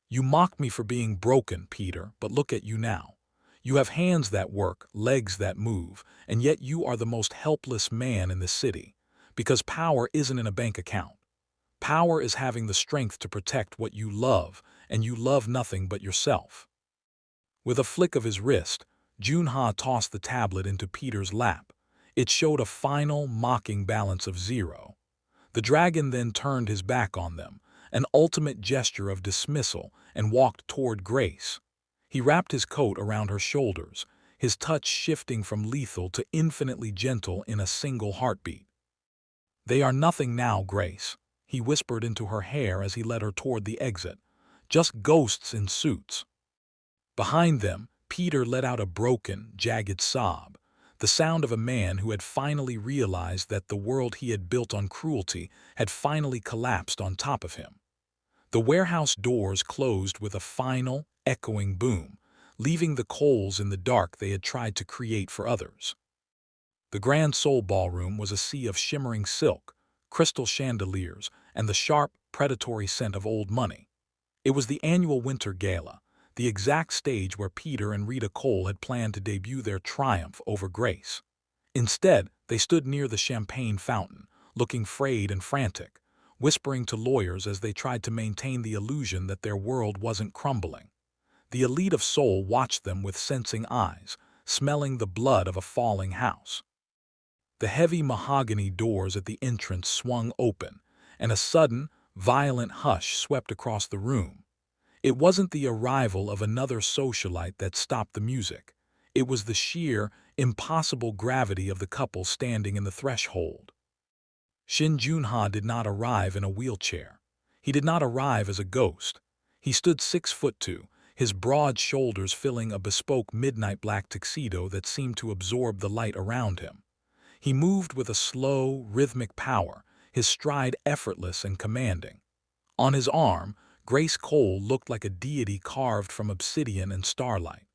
You mocked me for being broken, Peter, but look at you now. You have hands that work, legs that move, and yet you are the most helpless man in the city. Because power isn't in a bank account. Power is having the strength to protect what you love, and you love nothing but yourself. With a flick of his wrist, Joon-Ha tossed the tablet into Peter's lap. It showed a final, mocking balance of 0. The dragon then turned his back on them, an ultimate gesture of dismissal, and walked toward Grace. He wrapped his coat around her shoulders, his touch shifting from lethal to infinitely gentle in a single heartbeat. "They are nothing now, Grace," he whispered into her hair as he led her toward the exit. "Just ghosts in suits." Behind them, Peter let out a broken, jagged sob, the sound of a man who had finally realized that the world he had built on cruelty had finally collapsed on top of him. The warehouse doors closed with a final, echoing boom, leaving the coals in the dark they had tried to create for others. The Grand Soul Ballroom was a sea of shimmering silk, crystal chandeliers, and the sharp, predatory scent of old money. It was the annual Winter Gala, the exact stage where Peter and Rita Cole had planned to debut their triumph over Grace. Instead, they stood near the champagne fountain, looking frayed and frantic, whispering to lawyers as they tried to maintain the illusion that their world wasn't crumbling. The elite of Seoul watched them with sensing eyes, smelling the blood of a falling house. The heavy mahogany doors at the entrance swung open, and a sudden, violent hush swept across the room. It wasn't the arrival of another socialite that stopped the music. It was the sheer, impossible gravity of the couple standing in the threshold. Shin Joon-Ha did not arrive in a wheelchair. He did not arrive as a ghost. He stood 6'2", his broad shoulders filling a bespoke midnight black tuxedo that seemed to absorb the light around him. He moved with a slow, rhythmic power, his stride effortless and commanding. On his arm, Grace Cole looked like a deity carved from obsidian and starlight.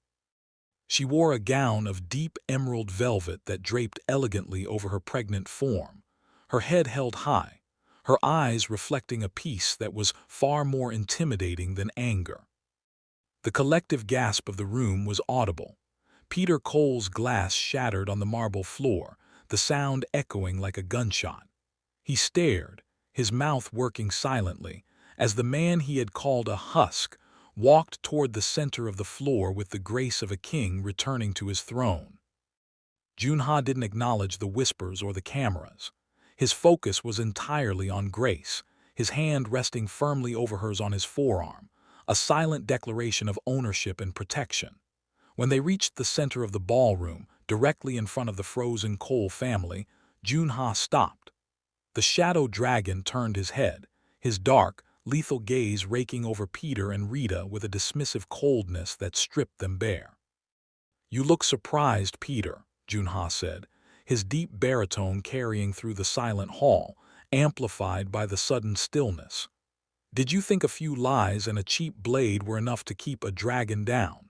She wore a gown of deep emerald velvet that draped elegantly over her pregnant form, her head held high, her eyes reflecting a peace that was far more intimidating than anger. The collective gasp of the room was audible. Peter Cole's glass shattered on the marble floor, the sound echoing like a gunshot. He stared, his mouth working silently, as the man he had called a husk walked toward the center of the floor with the grace of a king returning to his throne. Joon-Ha didn't acknowledge the whispers or the cameras. His focus was entirely on Grace, his hand resting firmly over hers on his forearm, a silent declaration of ownership and protection. When they reached the center of the ballroom, directly in front of the frozen Cole family, Joon-Ha stopped. The shadow dragon turned his head, his dark, lethal gaze raking over Peter and Rita with a dismissive coldness that stripped them bare. "You look surprised, Peter," Joon-Ha said, his deep baritone carrying through the silent hall, amplified by the sudden stillness. "Did you think a few lies and a cheap blade were enough to keep a dragon down?"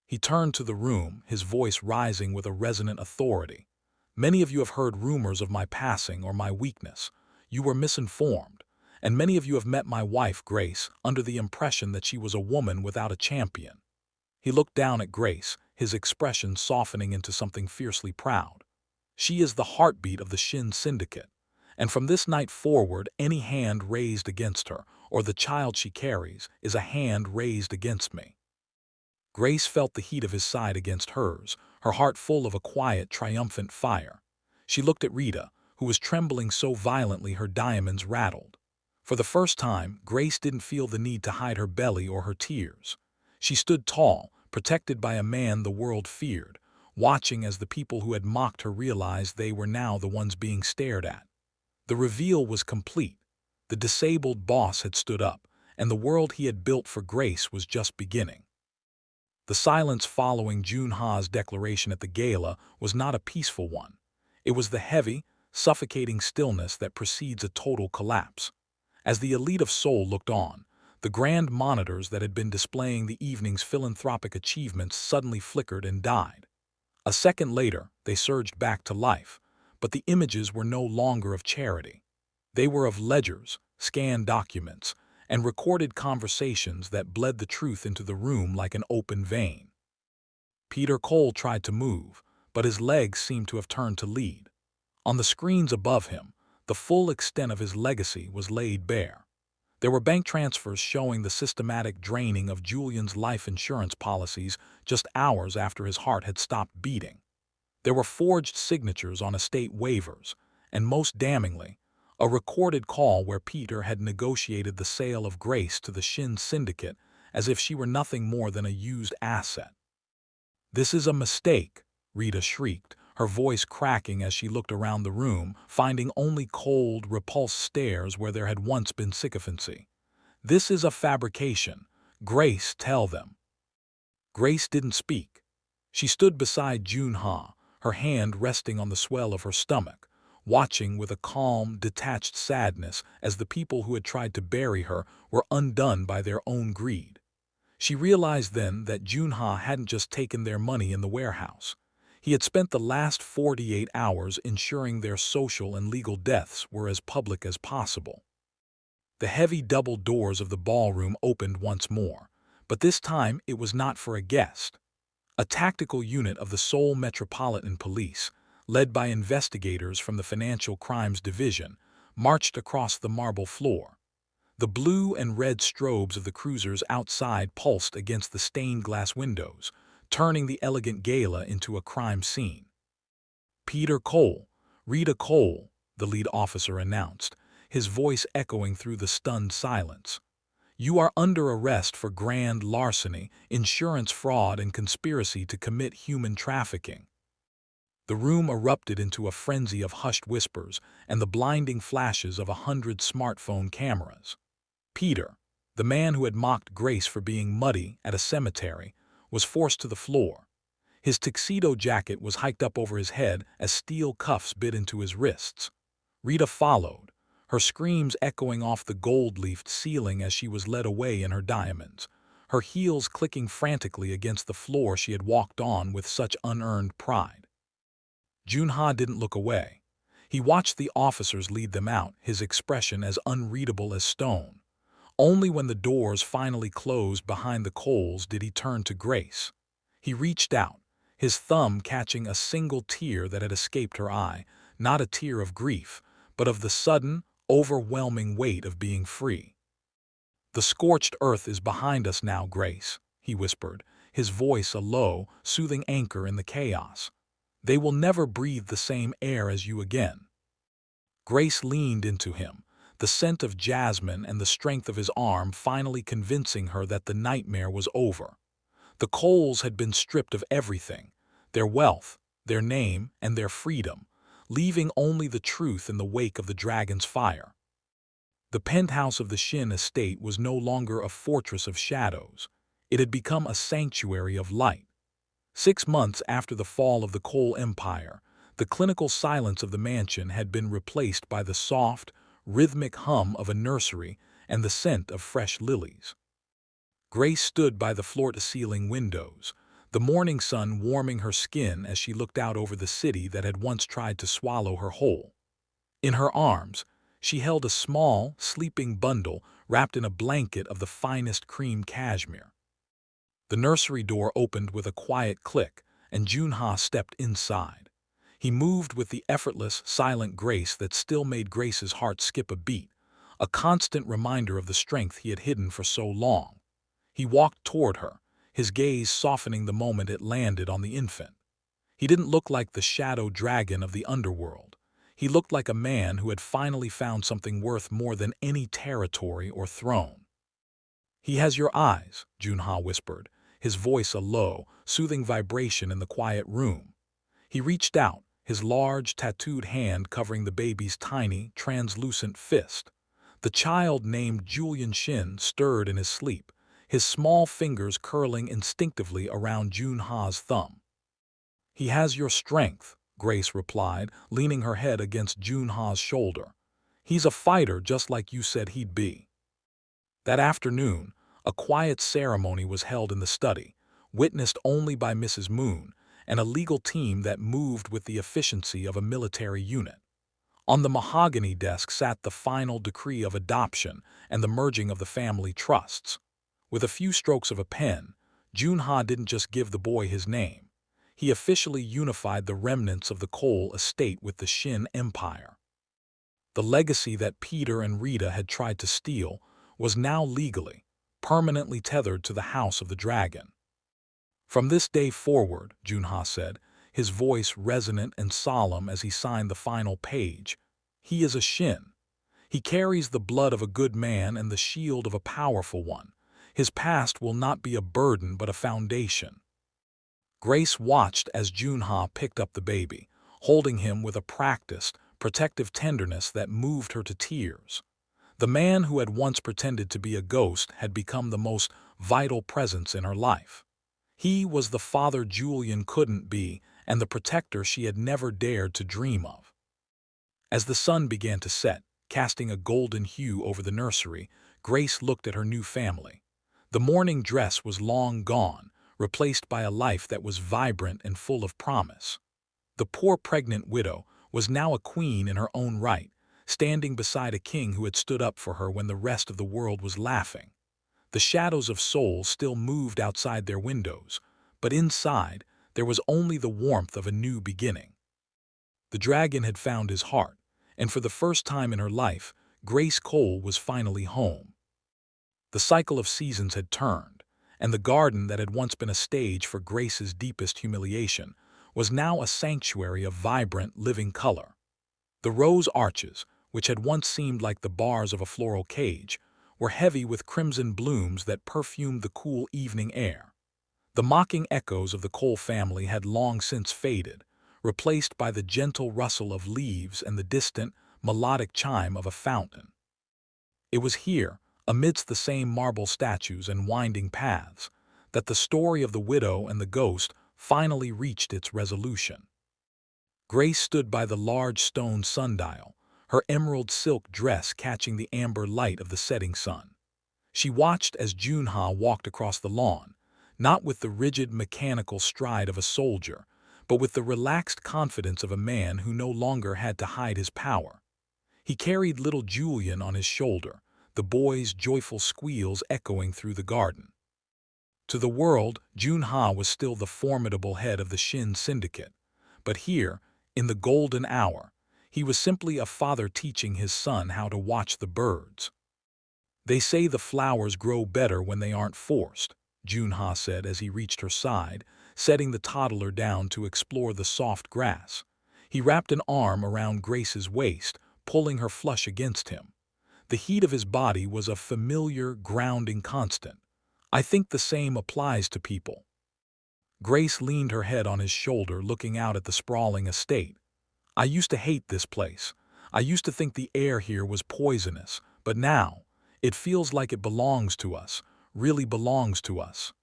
He turned to the room, his voice rising with a resonant authority. "Many of you have heard rumors of my passing or my weakness. You were misinformed. And many of you have met my wife, Grace, under the impression that she was a woman without a champion." He looked down at Grace, his expression softening into something fiercely proud. "She is the heartbeat of the Shin Syndicate, and from this night forward, any hand raised against her, or the child she carries, is a hand raised against me." Grace felt the heat of his side against hers, her heart full of a quiet, triumphant fire. She looked at Rita, who was trembling so violently her diamonds rattled. For the first time, Grace didn't feel the need to hide her belly or her tears. She stood tall, protected by a man the world feared, watching as the people who had mocked her realized they were now the ones being stared at. The reveal was complete. The disabled boss had stood up, and the world he had built for Grace was just beginning. The silence following Joon-Ha's declaration at the gala was not a peaceful one. It was the heavy, suffocating stillness that precedes a total collapse. As the elite of Seoul looked on, The grand monitors that had been displaying the evening's philanthropic achievements suddenly flickered and died. A second later, they surged back to life, but the images were no longer of charity. They were of ledgers, scanned documents, and recorded conversations that bled the truth into the room like an open vein. Peter Cole tried to move, but his legs seemed to have turned to lead. On the screens above him, the full extent of his legacy was laid bare. There were bank transfers showing the systematic draining of Julian's life insurance policies just hours after his heart had stopped beating. There were forged signatures on estate waivers, and most damningly, a recorded call where Peter had negotiated the sale of Grace to the Shin syndicate as if she were nothing more than a used asset. "This is a mistake," Rita shrieked, her voice cracking as she looked around the room, finding only cold, repulsed stares where there had once been sycophancy. "This is a fabrication. Grace, tell them." Grace didn't speak. She stood beside Joon-Ha, her hand resting on the swell of her stomach, watching with a calm, detached sadness as the people who had tried to bury her were undone by their own greed. She realized then that Joon-Ha hadn't just taken their money in the warehouse. He had spent the last 48 hours ensuring their social and legal deaths were as public as possible. The heavy double doors of the ballroom opened once more, but this time it was not for a guest. A tactical unit of the Seoul Metropolitan Police, led by investigators from the Financial Crimes Division, marched across the marble floor. The blue and red strobes of the cruisers outside pulsed against the stained glass windows, turning the elegant gala into a crime scene. "Peter Cole, Rita Cole," the lead officer announced, his voice echoing through the stunned silence. "You are under arrest for grand larceny, insurance fraud, and conspiracy to commit human trafficking." The room erupted into a frenzy of hushed whispers and the blinding flashes of 100 smartphone cameras. Peter, the man who had mocked Grace for being muddy at a cemetery, was forced to the floor. His tuxedo jacket was hiked up over his head as steel cuffs bit into his wrists. Rita followed, her screams echoing off the gold-leafed ceiling as she was led away in her diamonds, her heels clicking frantically against the floor she had walked on with such unearned pride. Joon-Ha didn't look away. He watched the officers lead them out, his expression as unreadable as stone. Only when the doors finally closed behind the Coles did he turn to Grace. He reached out, his thumb catching a single tear that had escaped her eye, not a tear of grief, but of the sudden, overwhelming weight of being free. "The scorched earth is behind us now, Grace," he whispered, his voice a low, soothing anchor in the chaos. "They will never breathe the same air as you again." Grace leaned into him, the scent of jasmine and the strength of his arm finally convincing her that the nightmare was over. The Coles had been stripped of everything, their wealth, their name, and their freedom, leaving only the truth in the wake of the dragon's fire. The penthouse of the Shin estate was no longer a fortress of shadows. It had become a sanctuary of light. 6 months after the fall of the Cole Empire, the clinical silence of the mansion had been replaced by the soft, rhythmic hum of a nursery and the scent of fresh lilies. Grace stood by the floor-to-ceiling windows, the morning sun warming her skin as she looked out over the city that had once tried to swallow her whole. In her arms, she held a small, sleeping bundle wrapped in a blanket of the finest cream cashmere. The nursery door opened with a quiet click, and Joon-Ha stepped inside. He moved with the effortless, silent grace that still made Grace's heart skip a beat, a constant reminder of the strength he had hidden for so long. He walked toward her, his gaze softening the moment it landed on the infant. He didn't look like the shadow dragon of the underworld. He looked like a man who had finally found something worth more than any territory or throne. "He has your eyes," Joon-Ha whispered, his voice a low, soothing vibration in the quiet room. He reached out, his large, tattooed hand covering the baby's tiny, translucent fist. The child named Julian Shin stirred in his sleep, his small fingers curling instinctively around Joon-Ha's thumb. "He has your strength," Grace replied, leaning her head against Joon-Ha's shoulder. "He's a fighter just like you said he'd be." That afternoon, a quiet ceremony was held in the study, witnessed only by Mrs. Moon and a legal team that moved with the efficiency of a military unit. On the mahogany desk sat the final decree of adoption and the merging of the family trusts. With a few strokes of a pen, Joon-Ha didn't just give the boy his name. He officially unified the remnants of the Cole estate with the Shin Empire. The legacy that Peter and Rita had tried to steal was now legally, permanently tethered to the House of the Dragon. From this day forward, Joon-Ha said, his voice resonant and solemn as he signed the final page, he is a Shin. He carries the blood of a good man and the shield of a powerful one. His past will not be a burden but a foundation. Grace watched as Joon-Ha picked up the baby, holding him with a practiced, protective tenderness that moved her to tears. The man who had once pretended to be a ghost had become the most vital presence in her life. He was the father Julian couldn't be and the protector she had never dared to dream of. As the sun began to set, casting a golden hue over the nursery, Grace looked at her new family. The mourning dress was long gone, replaced by a life that was vibrant and full of promise. The poor pregnant widow was now a queen in her own right, standing beside a king who had stood up for her when the rest of the world was laughing. The shadows of souls still moved outside their windows, but inside there was only the warmth of a new beginning. The dragon had found his heart, and for the first time in her life, Grace Cole was finally home. The cycle of seasons had turned, and the garden that had once been a stage for Grace's deepest humiliation was now a sanctuary of vibrant, living color. The rose arches, which had once seemed like the bars of a floral cage, were heavy with crimson blooms that perfumed the cool evening air. The mocking echoes of the Cole family had long since faded, replaced by the gentle rustle of leaves and the distant, melodic chime of a fountain. It was here, amidst the same marble statues and winding paths, that the story of the widow and the ghost finally reached its resolution. Grace stood by the large stone sundial, her emerald silk dress catching the amber light of the setting sun. She watched as Joon-Ha walked across the lawn, not with the rigid mechanical stride of a soldier, but with the relaxed confidence of a man who no longer had to hide his power. He carried little Julian on his shoulder, the boy's joyful squeals echoing through the garden. To the world, Joon-Ha was still the formidable head of the Shin Syndicate, but here, in the golden hour, he was simply a father teaching his son how to watch the birds. They say the flowers grow better when they aren't forced, Joon-Ha said as he reached her side, setting the toddler down to explore the soft grass. He wrapped an arm around Grace's waist, pulling her flush against him. The heat of his body was a familiar, grounding constant. I think the same applies to people. Grace leaned her head on his shoulder, looking out at the sprawling estate. I used to hate this place. I used to think the air here was poisonous, but now, it feels like it belongs to us, really belongs to us.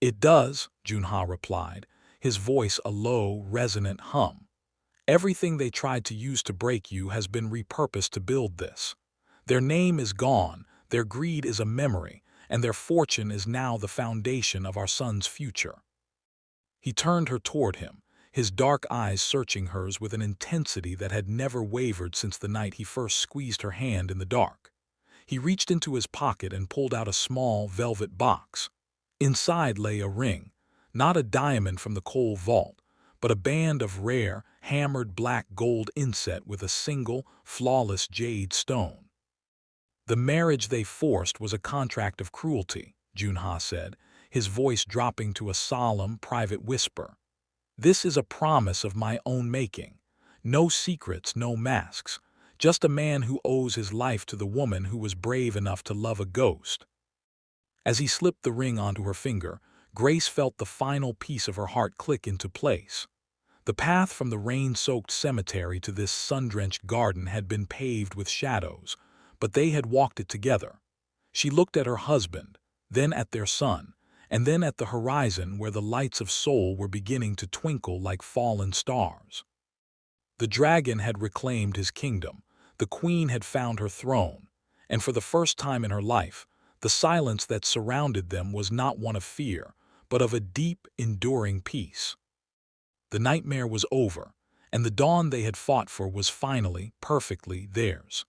It does, Joon-Ha replied, his voice a low, resonant hum. Everything they tried to use to break you has been repurposed to build this. Their name is gone, their greed is a memory, and their fortune is now the foundation of our son's future. He turned her toward him, his dark eyes searching hers with an intensity that had never wavered since the night he first squeezed her hand in the dark. He reached into his pocket and pulled out a small velvet box. Inside lay a ring, not a diamond from the Cole vault, but a band of rare, hammered black gold inset with a single, flawless jade stone. The marriage they forced was a contract of cruelty, Joon-Ha said, his voice dropping to a solemn, private whisper. This is a promise of my own making. No secrets, no masks. Just a man who owes his life to the woman who was brave enough to love a ghost. As he slipped the ring onto her finger, Grace felt the final piece of her heart click into place. The path from the rain-soaked cemetery to this sun-drenched garden had been paved with shadows, but they had walked it together. She looked at her husband, then at their son, and then at the horizon where the lights of Seoul were beginning to twinkle like fallen stars. The dragon had reclaimed his kingdom, the queen had found her throne, And for the first time in her life, the silence that surrounded them was not one of fear, but of a deep, enduring peace. The nightmare was over, and the dawn they had fought for was finally, perfectly theirs.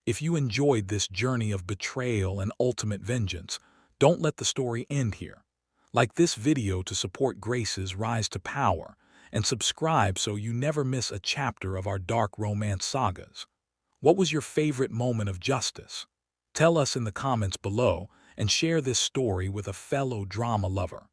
If you enjoyed this journey of betrayal and ultimate vengeance, don't let the story end here. Like this video to support Grace's rise to power, and subscribe so you never miss a chapter of our dark romance sagas. What was your favorite moment of justice? Tell us in the comments below and share this story with a fellow drama lover.